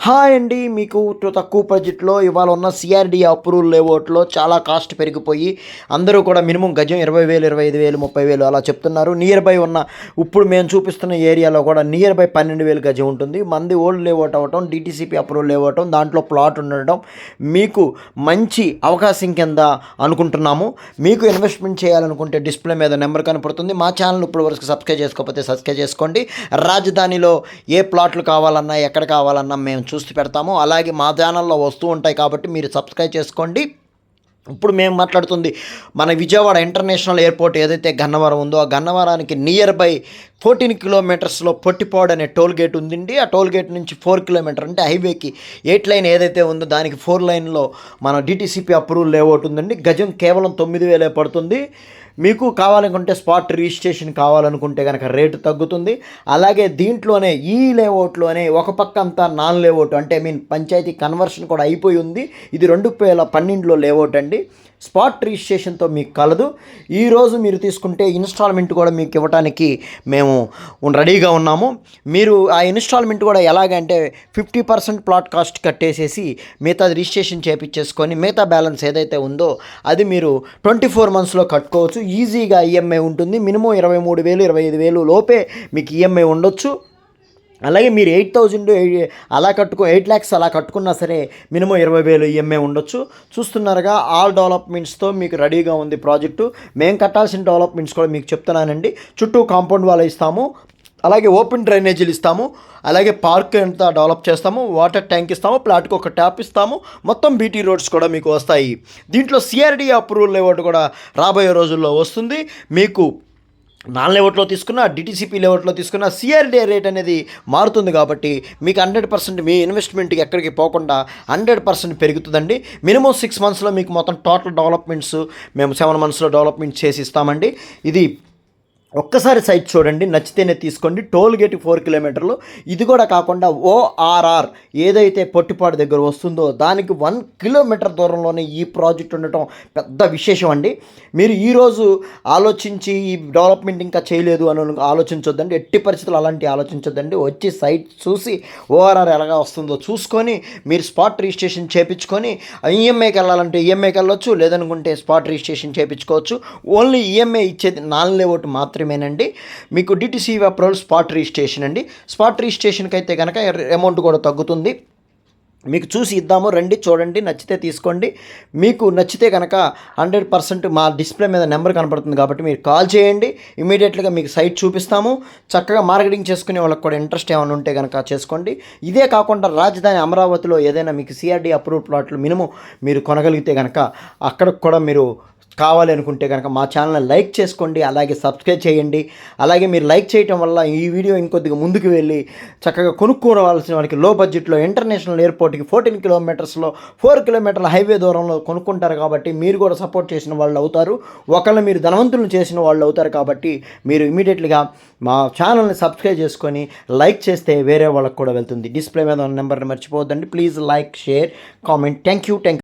Hi అండి. మీకు తక్కువ బడ్జెట్‌లో ఇవాళ ఉన్న సీఆర్‌డీ అప్రూవల్ లేఅవుట్‌లో చాలా కాస్ట్ పెరిగిపోయి అందరూ కూడా మినిమమ్ గజం 20,000, 25,000, 30,000 అలా చెప్తున్నారు. నియర్ బై ఉన్న ఇప్పుడు మేము చూపిస్తున్న ఏరియాలో కూడా నియర్ బై 12,000 గజం ఉంటుంది. మంది ఓల్డ్ లేఅవుట్ అవ్వటం, డీటీసీపీ అప్రూవల్ లేఅవటం, దాంట్లో ప్లాట్ ఉండడం మీకు మంచి అవకాశం కింద అనుకుంటున్నాము. మీకు ఇన్వెస్ట్మెంట్ చేయాలనుకుంటే డిస్ప్లే మీద నెంబర్ కనపడుతుంది. మా ఛానల్ ఇప్పుడు వరకు సబ్స్క్రైబ్ చేసుకోకపోతే సబ్స్క్రైబ్ చేసుకోండి. రాజధానిలో ఏ ప్లాట్లు కావాలన్నా ఎక్కడ కావాలన్నా మేము చూసి పెడతాము. అలాగే మా ఛానల్లో వస్తూ ఉంటాయి కాబట్టి మీరు సబ్స్క్రైబ్ చేసుకోండి. ఇప్పుడు మేము మాట్లాడుతుంది మన విజయవాడ ఇంటర్నేషనల్ ఎయిర్పోర్ట్ ఏదైతే గన్నవరం ఉందో ఆ గన్నవరానికి నియర్ బై 14 కిలోమీటర్స్లో పొట్టిపాడు అనే టోల్ గేట్ ఉందండి. ఆ టోల్ గేట్ నుంచి 4 కిలోమీటర్ అంటే హైవేకి 8 లైన్ ఏదైతే ఉందో దానికి 4 లైన్లో మన డిటీసీపీ అప్రూవల్ లేఅవుట్ ఉందండి. గజం కేవలం 9,000 పడుతుంది. మీకు కావాలనుకుంటే స్పాట్ రిజిస్ట్రేషన్ కావాలనుకుంటే కనుక రేటు తగ్గుతుంది. అలాగే దీంట్లోనే ఈ లేఅవుట్లోనే ఒక పక్క అంతా నాన్ లేఅవుట్ అంటే పంచాయతీ కన్వర్షన్ కూడా అయిపోయి ఉంది. ఇది 2012లో లేఅవుట్ అండి. స్పాట్ రిజిస్ట్రేషన్తో మీకు కలదు. ఈరోజు మీరు తీసుకుంటే ఇన్స్టాల్మెంట్ కూడా మీకు ఇవ్వడానికి మేము రెడీగా ఉన్నాము. మీరు ఆ ఇన్స్టాల్మెంట్ కూడా ఎలాగంటే 50% ప్లాట్ కాస్ట్ కట్టేసేసి మిగతా రిజిస్ట్రేషన్ చేయించేసుకొని మిగతా బ్యాలెన్స్ ఏదైతే ఉందో అది మీరు 24 మంత్స్లో కట్టుకోవచ్చు. ఈజీగా ఈఎంఐ ఉంటుంది. మినిమం 23,000, 25,000 లోపే మీకు ఈఎంఐ ఉండొచ్చు. అలాగే మీరు 8,000 అలా 8 lakhs అలా కట్టుకున్నా సరే మినిమం 20,000 ఈఎంఐ ఉండొచ్చు. చూస్తున్నారుగా ఆల్ డెవలప్మెంట్స్తో మీకు రెడీగా ఉంది ప్రాజెక్టు. మేము కట్టాల్సిన డెవలప్మెంట్స్ కూడా మీకు చెప్తున్నానండి. చుట్టూ కాంపౌండ్ వాల్ ఇస్తాము, అలాగే ఓపెన్ డ్రైనేజీలు ఇస్తాము, అలాగే పార్క్ అంతా డెవలప్ చేస్తాము, వాటర్ ట్యాంక్ ఇస్తాము, ప్లాట్కి ఒక ట్యాప్ ఇస్తాము, మొత్తం బీటీ రోడ్స్ కూడా మీకు వస్తాయి. దీంట్లో సిఆర్డీ అప్రూవల్ లేఅవుట్ కూడా రాబోయే రోజుల్లో వస్తుంది. మీకు నాన్ లేఅవుట్లో తీసుకున్న డిటీసీపీ లేఅవుట్లో తీసుకున్న సిఆర్డీ రేట్ అనేది మారుతుంది కాబట్టి మీకు 100% మీ ఇన్వెస్ట్మెంట్కి ఎక్కడికి పోకుండా 100% పెరుగుతుందండి. మినిమం 6 మంత్స్లో మీకు మొత్తం టోటల్ డెవలప్మెంట్స్ మేము 7 మంత్స్లో డెవలప్మెంట్ చేసి ఇస్తామండి. ఇది ఒక్కసారి సైట్ చూడండి, నచ్చితేనే తీసుకోండి. టోల్ గేట్ 4 కిలోమీటర్లు. ఇది కూడా కాకుండా ఓఆర్ఆర్ ఏదైతే పొట్టిపాడు దగ్గర వస్తుందో దానికి 1 కిలోమీటర్ దూరంలోనే ఈ ప్రాజెక్ట్ ఉండటం పెద్ద విశేషం అండి. మీరు ఈరోజు ఆలోచించి ఈ డెవలప్మెంట్ ఇంకా చేయలేదు అని ఆలోచించొద్దండి. ఎట్టి పరిస్థితులు అలాంటి ఆలోచించొద్దండి. వచ్చి సైట్ చూసి ఓఆర్ఆర్ ఎలాగా వస్తుందో చూసుకొని మీరు స్పాట్ రిజిస్ట్రేషన్ చేయించుకొని ఈఎంఐకి వెళ్ళాలంటే ఈఎంఐకి వెళ్ళొచ్చు, లేదనుకుంటే స్పాట్ రిజిస్ట్రేషన్ చేయించుకోవచ్చు. ఓన్లీ ఈఎంఐ ఇచ్చేది నాన్ లేఅవుట్ మాత్రమేనండి. మీకు డిటీసీ అప్రూవల్ స్పాట్ రిజిస్ట్రేషన్ అండి. స్పాట్ రిజిస్ట్రేషన్కి అయితే కనుక అమౌంట్ కూడా తగ్గుతుంది. మీకు చూసి ఇద్దాము, రండి చూడండి, నచ్చితే తీసుకోండి. మీకు నచ్చితే కనుక 100% మా డిస్ప్లే మీద నెంబర్ కనపడుతుంది కాబట్టి మీరు కాల్ చేయండి. ఇమీడియట్గా మీకు సైట్ చూపిస్తాము. చక్కగా మార్కెటింగ్ చేసుకునే వాళ్ళకి కూడా ఇంట్రెస్ట్ ఏమైనా ఉంటే కనుక చేసుకోండి. ఇదే కాకుండా రాజధాని అమరావతిలో ఏదైనా మీకు సిఆర్డీ అప్రూవ్ ప్లాట్లు మినిమం మీరు కొనగలిగితే కనుక అక్కడికి కూడా మీరు కావాలి అనుకుంటే కనుక మా ఛానల్ని లైక్ చేసుకోండి, అలాగే సబ్స్క్రైబ్ చేయండి. అలాగే మీరు లైక్ చేయటం వల్ల ఈ వీడియో ఇంకొద్దిగా ముందుకు వెళ్ళి చక్కగా కొనుక్కోవాల్సిన వారికి లో బడ్జెట్లో ఇంటర్నేషనల్ ఎయిర్పోర్ట్కి 14 కిలోమీటర్స్లో 4 కిలోమీటర్ల హైవే దూరంలో కొనుక్కుంటారు కాబట్టి మీరు కూడా సపోర్ట్ చేసిన వాళ్ళు అవుతారు. ఒకళ్ళు మీరు ధనవంతులను చేసిన వాళ్ళు అవుతారు కాబట్టి మీరు ఇమీడియట్గా మా ఛానల్ని సబ్స్క్రైబ్ చేసుకొని లైక్ చేస్తే వేరే వాళ్ళకి కూడా వెళ్తుంది. డిస్ప్లే మీద ఉన్న నెంబర్ని మర్చిపోవద్దండి. Please like, share, comment. Thank you.